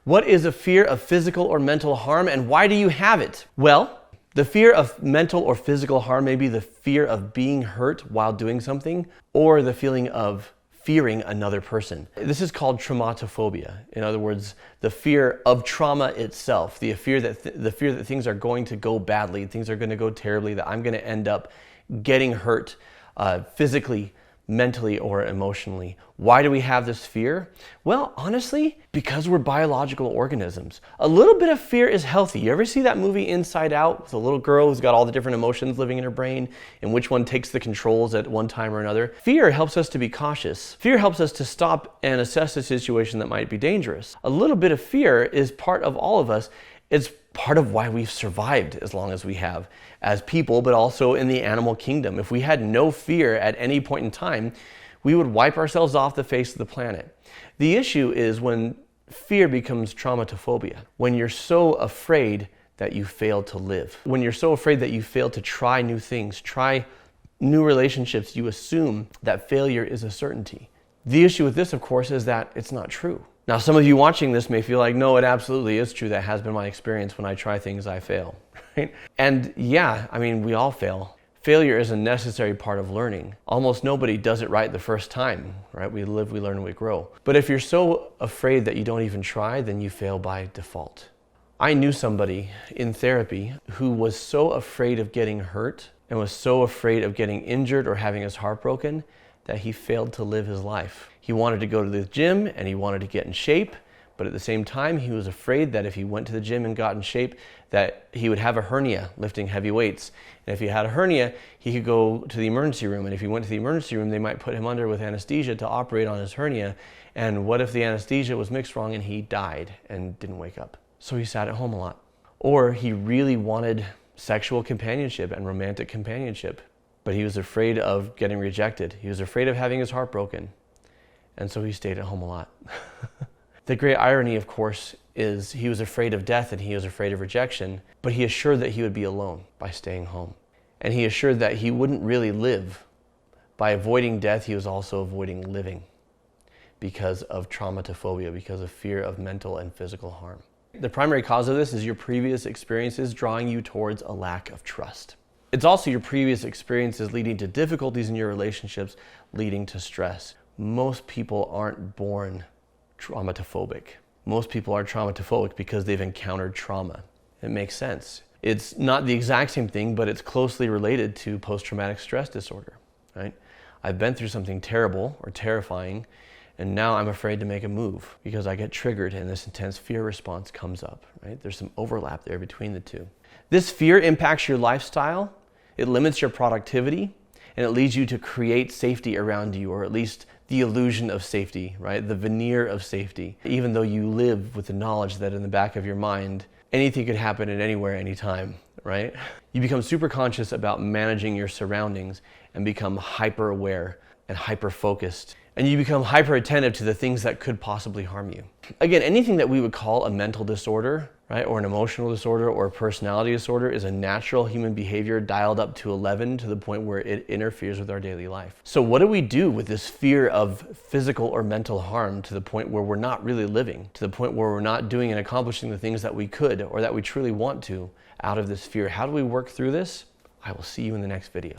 What is a fear of physical or mental harm, and why do you have it? Well, the fear of mental or physical harm may be the fear of being hurt while doing something, or the feeling of fearing another person. This is called traumatophobia. In other words, the fear of trauma itself, the fear that things are going to go badly, things are going to go terribly, that I'm going to end up getting hurt physically, mentally, or emotionally. Why do we have this fear? Well, honestly, because we're biological organisms. A little bit of fear is healthy. You ever see that movie Inside Out with a little girl who's got all the different emotions living in her brain and which one takes the controls at one time or another? Fear helps us to be cautious. Fear helps us to stop and assess a situation that might be dangerous. A little bit of fear is part of all of us. It's part of why we've survived as long as we have as people, but also in the animal kingdom. If we had no fear at any point in time, we would wipe ourselves off the face of the planet. The issue is when fear becomes traumatophobia, when you're so afraid that you fail to live, when you're so afraid that you fail to try new things, try new relationships, you assume that failure is a certainty. The issue with this, of course, is that it's not true. Now, some of you watching this may feel like, no, it absolutely is true. That has been my experience. When I try things, I fail, right? And yeah, I mean, we all fail. Failure is a necessary part of learning. Almost nobody does it right the first time, right? We live, we learn, and we grow. But if you're so afraid that you don't even try, then you fail by default. I knew somebody in therapy who was so afraid of getting hurt and was so afraid of getting injured or having his heart broken that he failed to live his life. He wanted to go to the gym and he wanted to get in shape, but at the same time, he was afraid that if he went to the gym and got in shape, that he would have a hernia lifting heavy weights. And if he had a hernia, he could go to the emergency room. And if he went to the emergency room, they might put him under with anesthesia to operate on his hernia. And what if the anesthesia was mixed wrong and he died and didn't wake up? So he sat at home a lot. Or he really wanted sexual companionship and romantic companionship, but he was afraid of getting rejected. He was afraid of having his heart broken. And so he stayed at home a lot. The great irony, of course, is he was afraid of death and he was afraid of rejection, but he assured that he would be alone by staying home. And he assured that he wouldn't really live. By avoiding death, he was also avoiding living because of traumatophobia, because of fear of mental and physical harm. The primary cause of this is your previous experiences drawing you towards a lack of trust. It's also your previous experiences leading to difficulties in your relationships, leading to stress. Most people aren't born traumatophobic. Most people are traumatophobic because they've encountered trauma. It makes sense. It's not the exact same thing, but it's closely related to post-traumatic stress disorder, right? I've been through something terrible or terrifying, and now I'm afraid to make a move because I get triggered and this intense fear response comes up, right? There's some overlap there between the two. This fear impacts your lifestyle, it limits your productivity, and it leads you to create safety around you, or at least the illusion of safety, right? The veneer of safety. Even though you live with the knowledge that in the back of your mind, anything could happen at anywhere, anytime, right? You become super conscious about managing your surroundings and become hyper aware and hyper focused. And you become hyper attentive to the things that could possibly harm you. Again, anything that we would call a mental disorder, right, or an emotional disorder or a personality disorder is a natural human behavior dialed up to 11 to the point where it interferes with our daily life. So what do we do with this fear of physical or mental harm to the point where we're not really living, to the point where we're not doing and accomplishing the things that we could or that we truly want to out of this fear? How do we work through this? I will see you in the next video.